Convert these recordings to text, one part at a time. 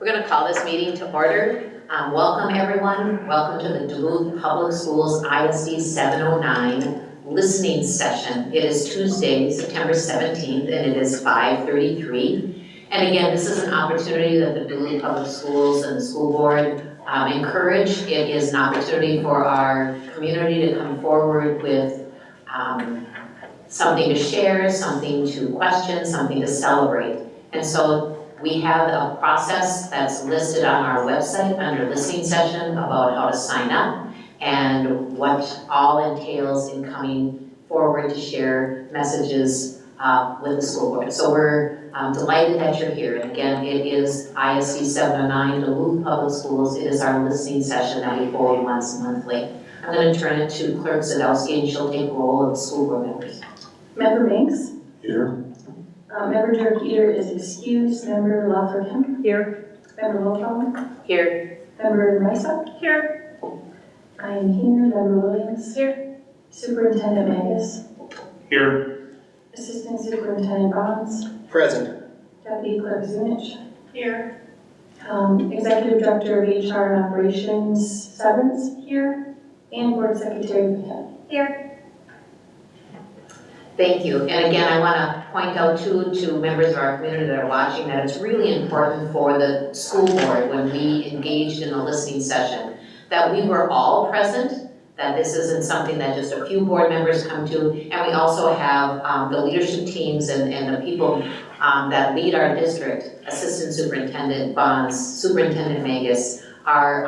We're going to call this meeting to order. Welcome everyone. Welcome to the Duluth Public Schools ISD 709 listening session. It is Tuesday, September 17th, and it is 5:33. And again, this is an opportunity that the Duluth Public Schools and the school board encourage. It is an opportunity for our community to come forward with something to share, something to question, something to celebrate. And so we have a process that's listed on our website under listening session about how to sign up and what all entails in coming forward to share messages with the school board. So we're delighted that you're here. And again, it is ISD 709 Duluth Public Schools. It is our listening session that we hold once monthly. I'm going to turn it to Clerk Zadowski and she'll take roll of the school board members. Member Banks? Here. Member Dirk Eater is excused. Member Lafferton? Here. Member Wolfram? Here. Member Misa? Here. I am here. Member Williams? Here. Superintendent Magus? Here. Assistant Superintendent Bonds? Present. Deputy Clerk Zunich? Here. Executive Director of HR and Operations Severance? Here. And Board Secretary Patel? Here. Thank you. And again, I want to point out to members of our community that are watching that it's really important for the school board when we engaged in a listening session that we were all present, that this isn't something that just a few board members come to, and we also have the leadership teams and the people that lead our district, Assistant Superintendent Bonds, Superintendent Magus, our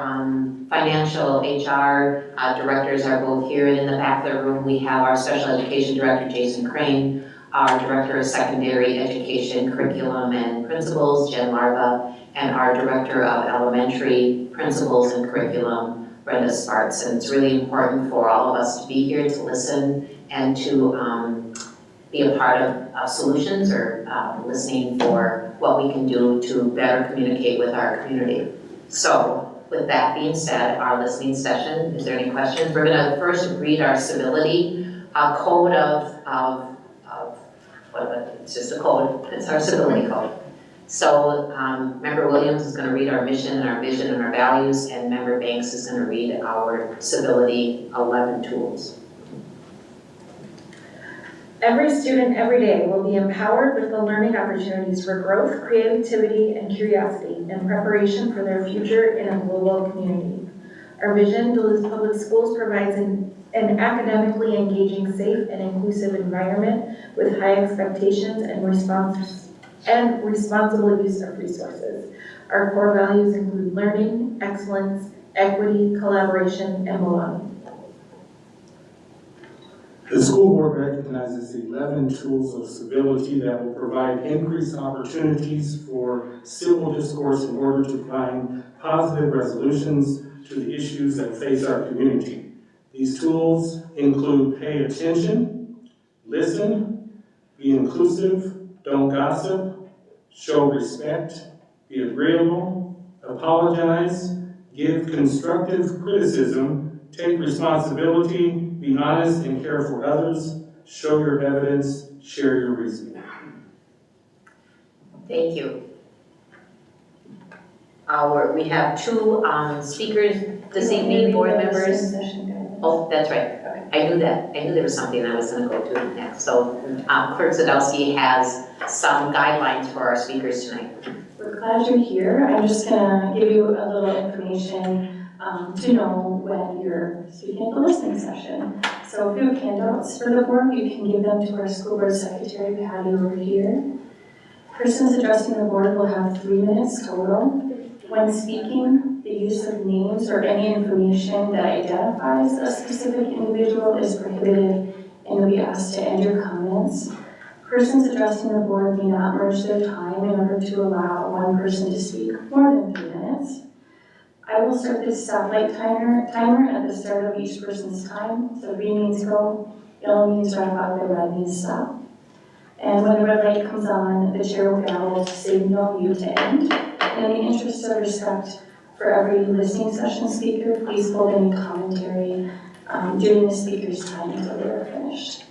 financial HR directors are both here, and in the back of the room we have our special education director, Jason Crane, our director of secondary education, curriculum and principals, Jen Larva, and our director of elementary principals and curriculum, Brenda Sparks. And it's really important for all of us to be here to listen and to be a part of solutions or listening for what we can do to better communicate with our community. So, with that being said, our listening session, is there any questions? We're going to first read our civility code it's just a code, it's our civility code. So Member Williams is going to read our mission and our vision and our values, and Member Banks is going to read our civility 11 tools. Every student every day will be empowered with the learning opportunities for growth, creativity, and curiosity in preparation for their future in a global community. Our vision, Duluth Public Schools, provides an academically engaging, safe, and inclusive environment with high expectations and responsible use of resources. Our core values include learning, excellence, equity, collaboration, and belonging. The school board recognizes 11 tools of civility that will provide increased opportunities for civil discourse in order to find positive resolutions to the issues that face our community. These tools include pay attention, listen, be inclusive, don't gossip, show respect, be agreeable, apologize, give constructive criticism, take responsibility, be honest and care for others, show your evidence, share your reasoning. Thank you. We have two speakers this evening, board members. Oh, that's right. Okay. I knew that. I knew there was something I was going to go to next. So Clerk Zadowski has some guidelines for our speakers tonight. We're glad you're here. I'm just going to give you a little information to know when you're speaking at the listening session. So if you have handouts for the board, you can give them to our school board secretary, Patty, over here. Persons addressing the board will have 3 minutes total. When speaking, the use of names or any information that identifies a specific individual is prohibited, and you'll be asked to end your comments. Persons addressing the board may not merge their time in order to allow one person to speak more than 3 minutes. I will start the stoplight timer at the start of each person's time. So green means go, yellow means wrap up, and red means stop. And when the red light comes on, the chair will gavel to signal you to end. And in the interest of respect for every listening session speaker, please hold any commentary during the speaker's time until they are finished.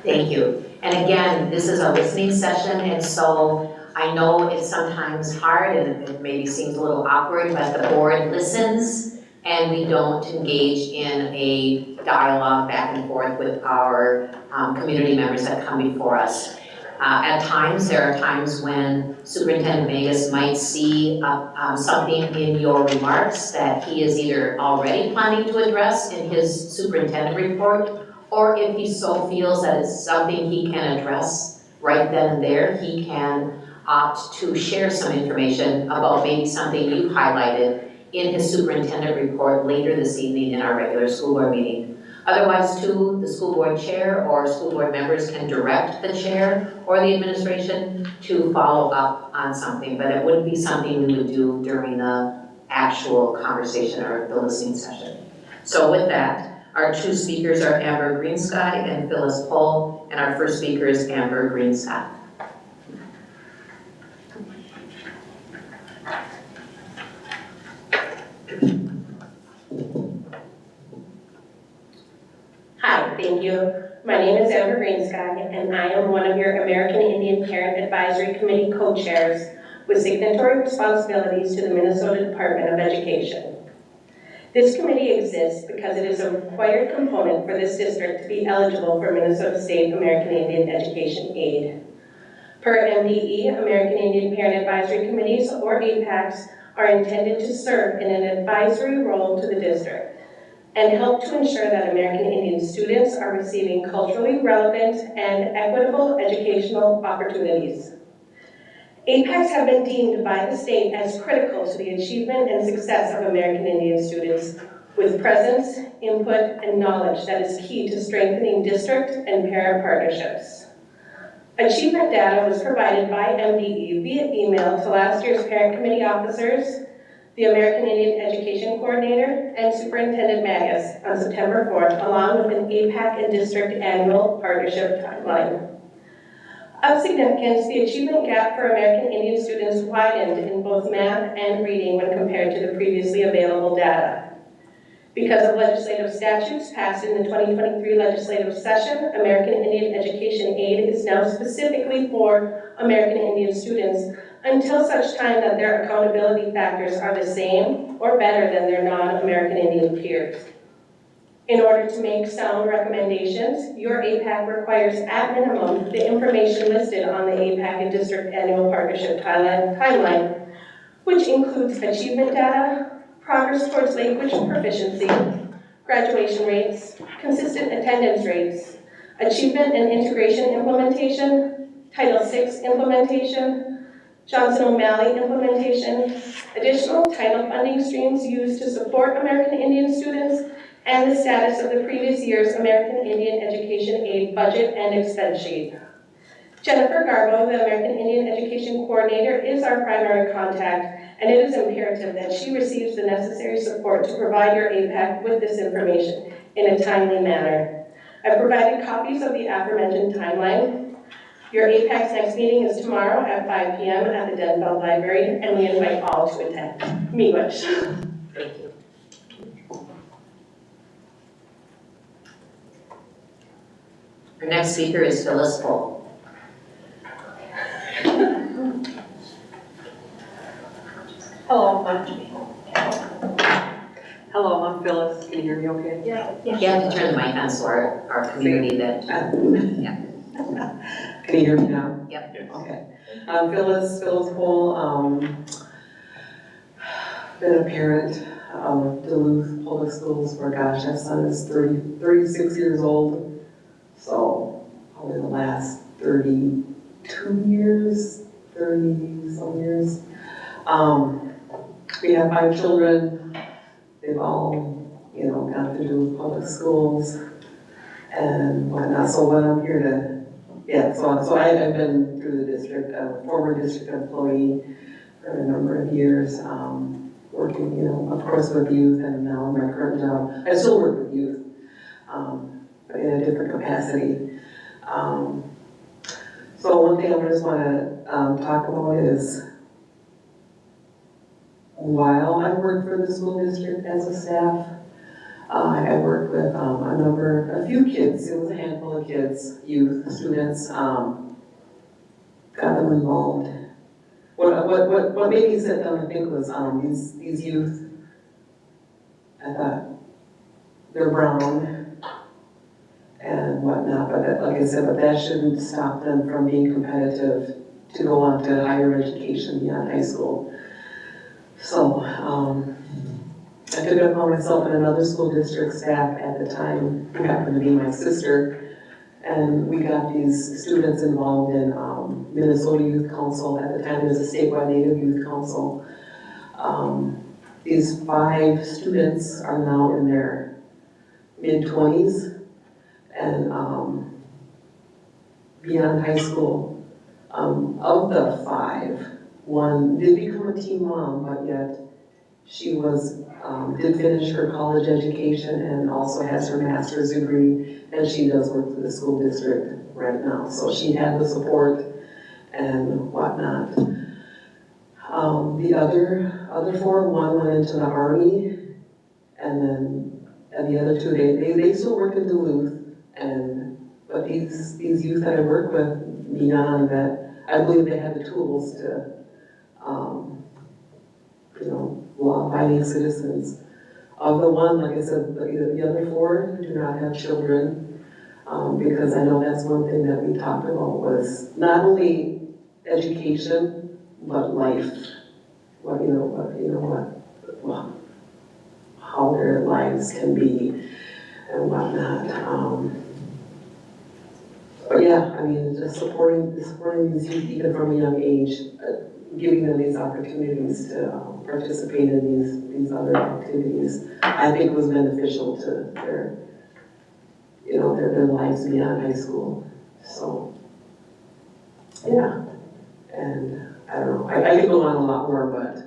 Thank you. And again, this is a listening session, and so I know it's sometimes hard and it maybe seems a little awkward, but the board listens and we don't engage in a dialogue back and forth with our community members that come before us. At times, there are times when Superintendent Vegas might see something in your remarks that he is either already planning to address in his superintendent report, or if he so feels that it's something he can address right then and there, he can opt to share some information about maybe something you highlighted in his superintendent report later this evening in our regular school board meeting. Otherwise, too, the school board chair or school board members can direct the chair or the administration to follow up on something, but it wouldn't be something we would do during the actual conversation or the listening session. So with that, our two speakers are Amber Greensky and Phyllis Pohl, and our first speaker is Amber Greensky. Hi, thank you. My name is Amber Greensky, and I am one of your American Indian Parent Advisory Committee co-chairs with signatory responsibilities to the Minnesota Department of Education. This committee exists because it is a required component for this district to be eligible for Minnesota State American Indian Education Aid. Per MDE, American Indian Parent Advisory Committees, or APACs, are intended to serve in an advisory role to the district and help to ensure that American Indian students are receiving culturally relevant and equitable educational opportunities. APACs have been deemed by the state as critical to the achievement and success of American Indian students, with presence, input, and knowledge that is key to strengthening district and parent partnerships. Achievement data was provided by MDE via email to last year's parent committee officers, the American Indian Education Coordinator, and Superintendent Magus on September 4th, along with an APAC and district annual partnership timeline. Of significance, the achievement gap for American Indian students widened in both math and reading when compared to the previously available data. Because of legislative statutes passed in the 2023 legislative session, American Indian Education Aid is now specifically for American Indian students until such time that their accountability factors are the same or better than their non-American Indian peers. In order to make sound recommendations, your APAC requires at minimum the information listed on the APAC and District Annual Partnership timeline, which includes achievement data, progress towards language proficiency, graduation rates, consistent attendance rates, achievement and integration implementation, Title VI implementation, Johnson O'Malley implementation, additional title funding streams used to support American Indian students, and the status of the previous year's American Indian Education Aid budget and expense sheet. Jennifer Garbo, the American Indian Education Coordinator, is our primary contact, and it is imperative that she receives the necessary support to provide your APAC with this information in a timely manner. I've provided copies of the aforementioned timeline. Your APAC's next meeting is tomorrow at 5 p.m. at the Denfeld Library, and we invite all to attend. Miigwech. Thank you. Our next speaker is Phyllis Pohl. Hello, I'm Phyllis. Can you hear me okay? You have to turn the mic on so our community that, Can you hear me now? Yep. Okay. I'm Phyllis Pohl. Been a parent of Duluth Public Schools for, gosh, that son is 36 years old. So probably the last 32 years, 30 some years. We have 5 children. They've all, gone to Duluth Public Schools and whatnot. So what I'm here to, so I've been through the district, a former district employee for a number of years, working, of course with youth, and now in my current job, I still work with youth, but in a different capacity. So one thing I just want to talk about is, while I worked for the school district as a staff, I worked with a few kids. It was a handful of kids, youth, students, got them involved what made me sit down and think was, these youth, I thought, they're brown and whatnot, but that, like I said, but that shouldn't stop them from being competitive to go on to higher education beyond high school. So, I took it upon myself and another school district staff at the time, who happened to be my sister, and we got these students involved in Minnesota Youth Council. At the time, it was a statewide Native Youth Council. These 5 students are now in their mid-20s and beyond high school. Of the 5, one did become a teen mom, but yet she was did finish her college education and also has her master's degree, and she does work for the school district right now. So she had the support and whatnot. The other 4, one went into the Army, and the other 2, they still work in Duluth, but these youth that I work with, beyond that, I believe they have the tools to, law-abiding citizens. Of the one, like I said, the other 4 do not have children, because I know that's one thing that we talked about was not only education, but life. How their lives can be and whatnot. But yeah, I mean, just supporting these youth even from a young age, giving them these opportunities to participate in these other activities, I think was beneficial to their lives beyond high school. So, yeah, and I don't know, I could go on a lot more, but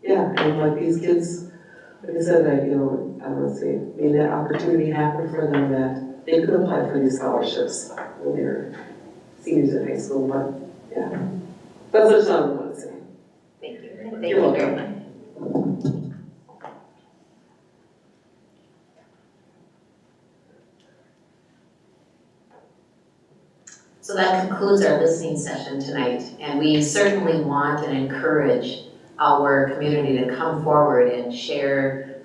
yeah, and like these kids, like I said, I don't want to say, made that opportunity happen for them that they could apply for these scholarships when they're seniors in high school, but yeah. That's just what I want to say. Thank you. Thank you very much. So that concludes our listening session tonight, and we certainly want and encourage our community to come forward and share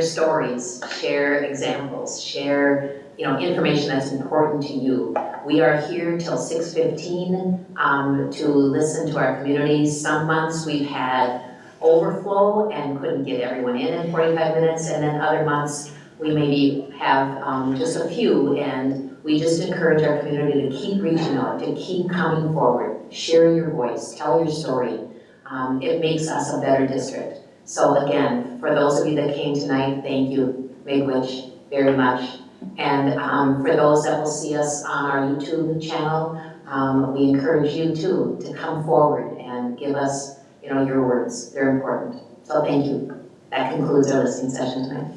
stories, share examples, share information that's important to you. We are here till 6:15 to listen to our community. Some months we've had overflow and couldn't get everyone in 45 minutes, and then other months we maybe have just a few, and we just encourage our community to keep reaching out, to keep coming forward, share your voice, tell your story. It makes us a better district. So again, for those of you that came tonight, thank you, Miigwech, very much. And for those that will see us on our YouTube channel, we encourage you too to come forward and give us your words. They're important. So thank you. That concludes our listening session tonight.